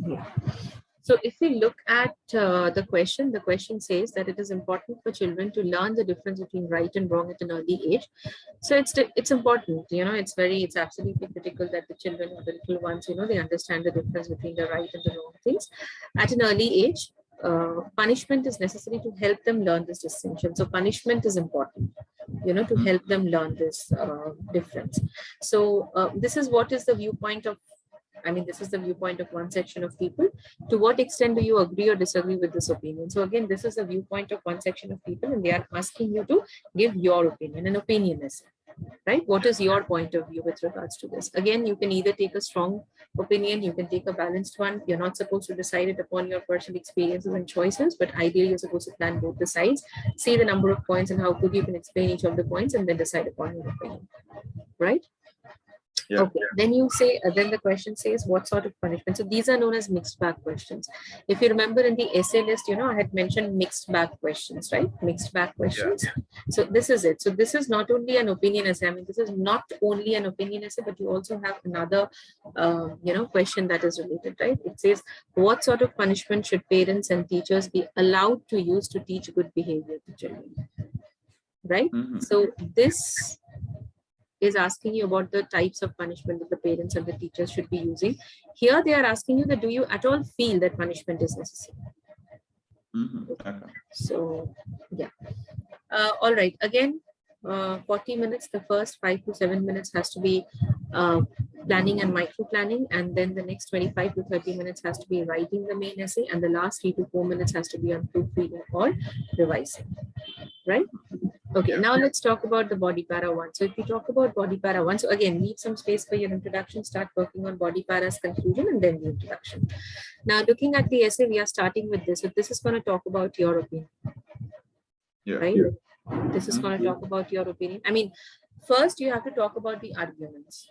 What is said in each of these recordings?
Yeah. So if we look at the question says that it is important for children to learn the difference between right and wrong at an early age. So it's important, it's absolutely critical that the children, the little ones, they understand the difference between the right and the wrong things at an early age. Punishment is necessary to help them learn this distinction. So punishment is important, to help them learn this difference. So this is what is the viewpoint of this is the viewpoint of one section of people. To what extent do you agree or disagree with this opinion? So again, this is the viewpoint of one section of people, and they are asking you to give your opinion. An opinion is, right? What is your point of view with regards to this? Again, you can either take a strong opinion, you can take a balanced one. You're not supposed to decide it upon your personal experiences and choices, but ideally you're supposed to plan both the sides, see the number of points and how good you can explain each of the points, and then decide upon your opinion, right? Yeah. Okay, then you say, then the question says, what sort of punishment? So these are known as mixed bag questions. If you remember in the essay list, I had mentioned mixed bag questions, right? Mixed bag questions. Yeah. So this is it. So this is not only an opinion essay. This is not only an opinion essay, but you also have another, question that is related, right? It says, what sort of punishment should parents and teachers be allowed to use to teach good behavior to children, right? Mm-hmm. So this is asking you about the types of punishment that the parents and the teachers should be using. Here they are asking you that do you at all feel that punishment is necessary? Mm-hmm. Okay. So yeah. All right. Again, 40 minutes, the first 5 to 7 minutes has to be planning and micro planning, and then the next 25 to 30 minutes has to be writing the main essay, and the last 3 to 4 minutes has to be on proofreading or revising, right? Okay, now let's talk about the body para one. So if we talk about body para one, so again, leave some space for your introduction, start working on body para's conclusion and then the introduction. Now looking at the essay, we are starting with this. So this is going to talk about your opinion, right? Yeah. This is going to talk about your opinion. First you have to talk about the arguments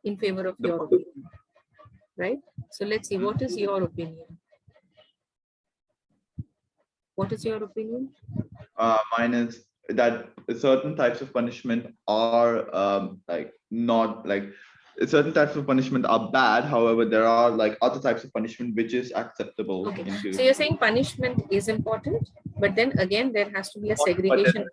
in favor of your opinion, right? So let's see, what is your opinion? What is your opinion? Mine is that certain types of punishment are certain types of punishment are bad. However, there are other types of punishment which is acceptable. Okay. So you're saying punishment is important, but then again there has to be a segregation.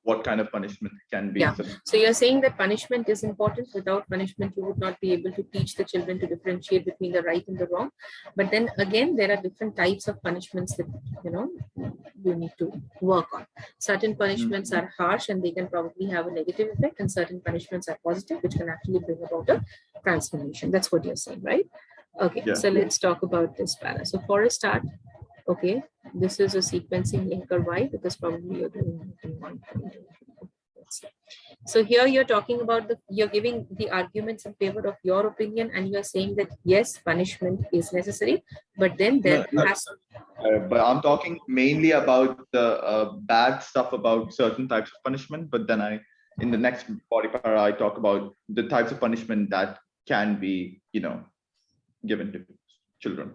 What kind of punishment can be? Yeah. So you're saying that punishment is important. Without punishment, you would not be able to teach the children to differentiate between the right and the wrong. But then again, there are different types of punishments that you need to work on. Certain punishments are harsh and they can probably have a negative effect, and certain punishments are positive, which can actually bring about a transformation. That's what you're saying, right? Okay. Yeah. So let's talk about this para. So for a start, okay, this is a sequencing linker. Why? Because probably you're doing it in one point. So here you're talking about you're giving the arguments in favor of your opinion, and you're saying that yes, punishment is necessary, but then there has. But I'm talking mainly about the bad stuff about certain types of punishment. But then in the next body para, I talk about the types of punishment that can be, given to children.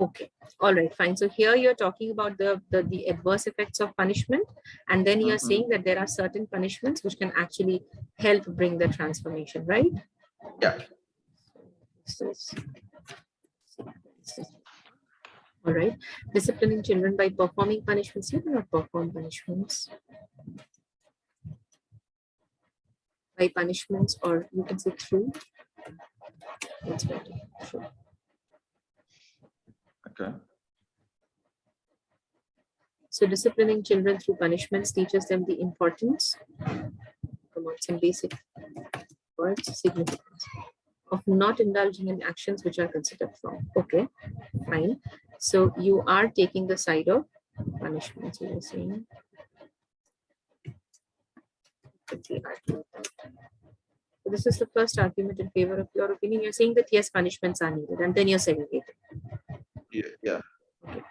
Okay, all right, fine. So here you're talking about the adverse effects of punishment, and then you're saying that there are certain punishments which can actually help bring the transformation, right? Yeah. All right. Disciplining children by performing punishments. You cannot perform punishments by punishments, or you can say through. That's better. True. Okay. So disciplining children through punishments teaches them the importance, come on, some basic words, significance of not indulging in actions which are considered wrong. Okay, fine. So you are taking the side of punishment. So you're saying so this is the first argument in favor of your opinion. You're saying that yes, punishments are needed, and then you're segregated. Yeah. Okay.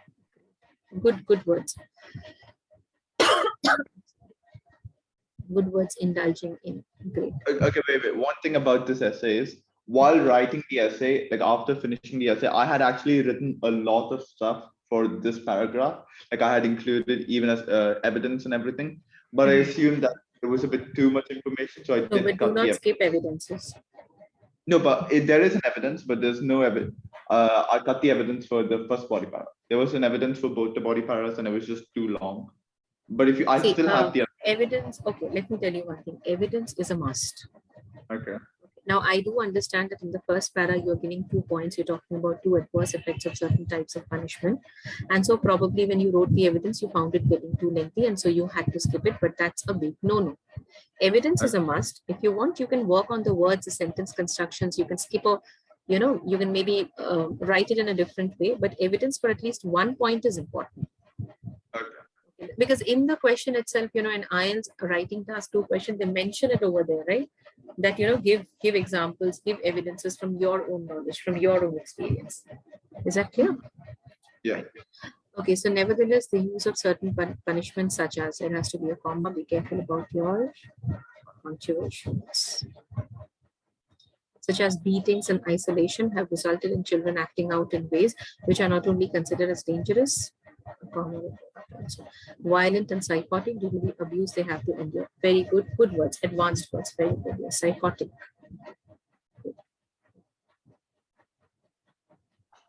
Good words. Good words, indulging in. Great. Okay, wait. One thing about this essay is, while writing the essay, after finishing the essay, I had actually written a lot of stuff for this paragraph. I had included even as evidence and everything, but I assumed that it was a bit too much information, so I did but do not skip evidences. No, but there is an evidence, but there's no evidence. I cut the evidence for the first body para. There was an evidence for both the body paras, and it was just too long. But if you, I See, still have the evidence. Okay, let me tell you one thing. Evidence is a must. okay. Now, I do understand that in the first para, you're giving 2 points. You're talking about 2 adverse effects of certain types of punishment. And so probably when you wrote the evidence, you found it getting too lengthy. And so you had to skip it. But that's a big no-no. Evidence is a must. If you want, you can work on the words, the sentence constructions. You can skip a, you can maybe write it in a different way. But evidence for at least 1 point is important. Okay. Because in the question itself, in IELTS writing task 2 question, they mention it over there, right? That, give examples, give evidences from your own knowledge, from your own experience. Is that clear? Yeah. Okay, so nevertheless, the use of certain punishments, such as there has to be a comma, be careful about your punctuations. Such as beatings and isolation have resulted in children acting out in ways which are not only considered as dangerous, violent and psychotic due to the abuse they have to endure. Very good words, advanced words, very good. Yes, psychotic.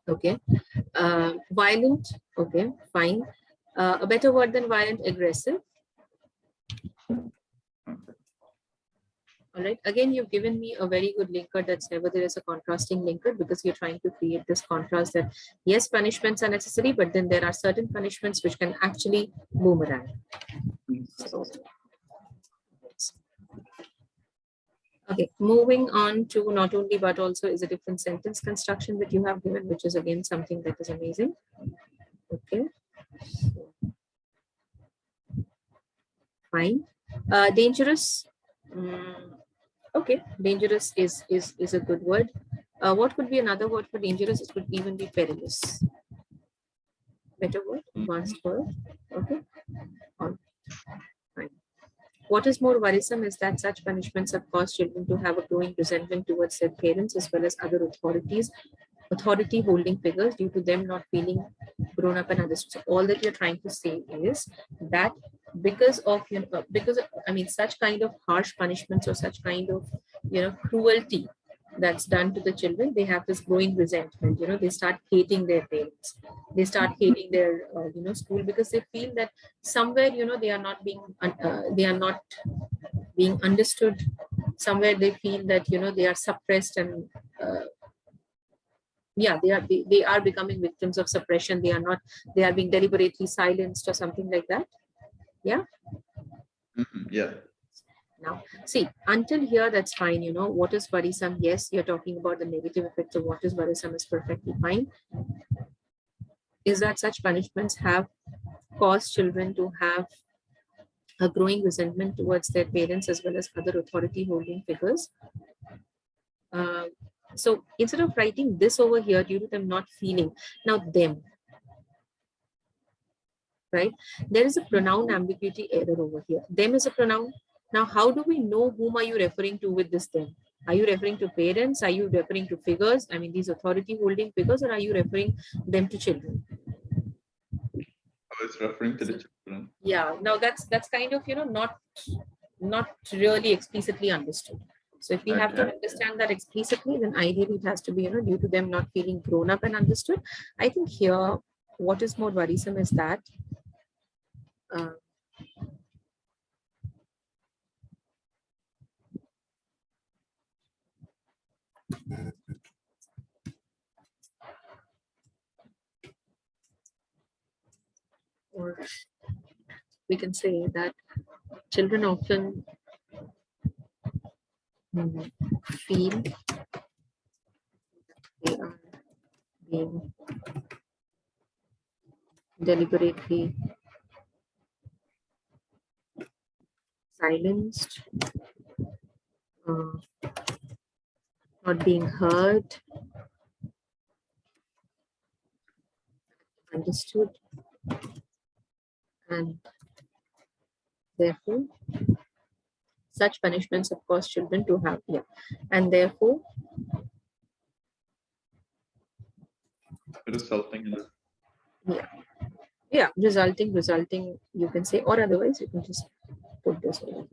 Okay. Violent, okay, fine. A better word than violent, aggressive. All right. Again, you've given me a very good linker that's never there is a contrasting linker, because you're trying to create this contrast that yes, punishments are necessary, but then there are certain punishments which can actually boomerang. So, okay, moving on to not only but also is a different sentence construction that you have given, which is again something that is amazing. Okay. Fine. Dangerous. Okay, dangerous is a good word. What could be another word for dangerous? It could even be perilous. Better word, advanced word. Okay. Fine. What is more worrisome is that such punishments have caused children to have a growing resentment towards their parents as well as other authority holding figures due to them not feeling grown up and understood. So all that you're trying to say is that because of such kind of harsh punishments or such kind of cruelty that's done to the children, they have this growing resentment. They start hating their parents, they start hating their school, because they feel that somewhere they are not being understood. Somewhere they feel that they are suppressed, and they are becoming victims of suppression. They are being deliberately silenced or something like that. Yeah. Yeah. Now, see, until here, that's fine. What is worrisome? Yes, you're talking about the negative effects of what is worrisome is perfectly fine. Is that such punishments have caused children to have a growing resentment towards their parents as well as other authority holding figures. So instead of writing this over here, due to them not feeling, now them, right? There is a pronoun ambiguity error over here. Them is a pronoun. Now, how do we know whom are you referring to with this them? Are you referring to parents? Are you referring to figures? I mean, these authority holding figures, or are you referring them to children? I was referring to the children. Yeah, now that's kind of not really explicitly understood. So if we have to understand that explicitly, then ideally it has to be due to them not feeling grown up and understood. I think here what is more worrisome is that or we can say that children often feel they are being deliberately silenced, not being heard, understood, and therefore such punishments have caused children to have and therefore Resulting in resulting, you can say, or otherwise you can just put this over.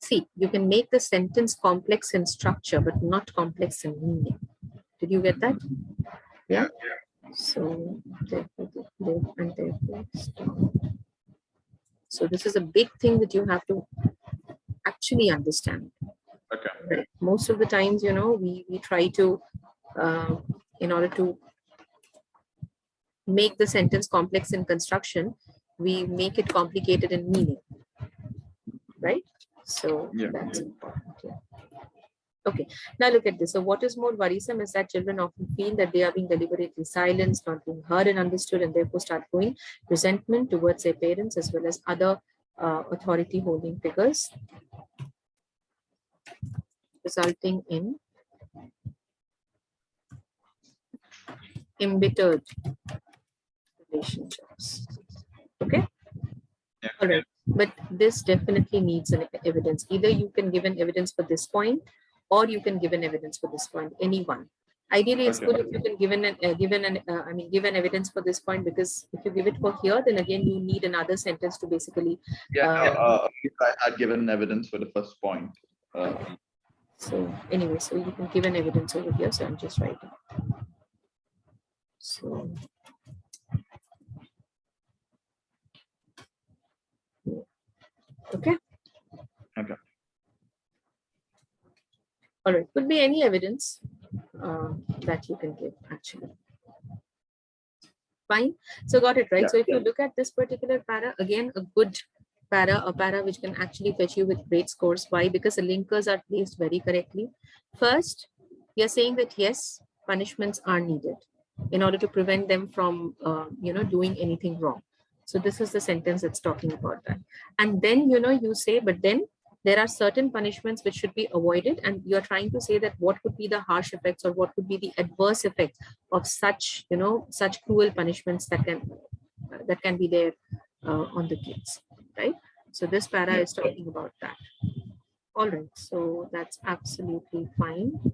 See, you can make the sentence complex in structure, but not complex in meaning. Did you get that? Yeah. So, therefore, stop. So this is a big thing that you have to actually understand. Okay. Right. Most of the times, you know, we try to, in order to make the sentence complex in construction, we make it complicated in meaning, right? So Yeah. that's important. Yeah. Okay, now look at this. So what is more worrisome is that children often feel that they are being deliberately silenced, not being heard and understood, and therefore start showing resentment towards their parents as well as other authority holding figures, resulting in embittered relationships. Okay. Yeah. All right. But this definitely needs an evidence. Either you can give an evidence for this point, or you can give an evidence for this point. Any one. Ideally, it's Okay. good if you can give an evidence for this point, because if you give it for here, then again you need another sentence to basically. Yeah. I had given evidence for the first point. So anyway, so you can give an evidence over here. So I'm just writing. So. Okay. Okay. All right. Could be any evidence that you can give actually. Fine. So got it right. Yeah. So if you look at this particular para, again, a good para, a para which can actually fetch you with great scores. Why? Because the linkers are placed very correctly. First, you're saying that yes, punishments are needed in order to prevent them from, doing anything wrong. So this is the sentence that's talking about that. And then, you say, but then there are certain punishments which should be avoided, and you're trying to say that what could be the harsh effects or what could be the adverse effects of such cruel punishments that can be there on the kids, right? So this para is talking about that. All right, so that's absolutely fine.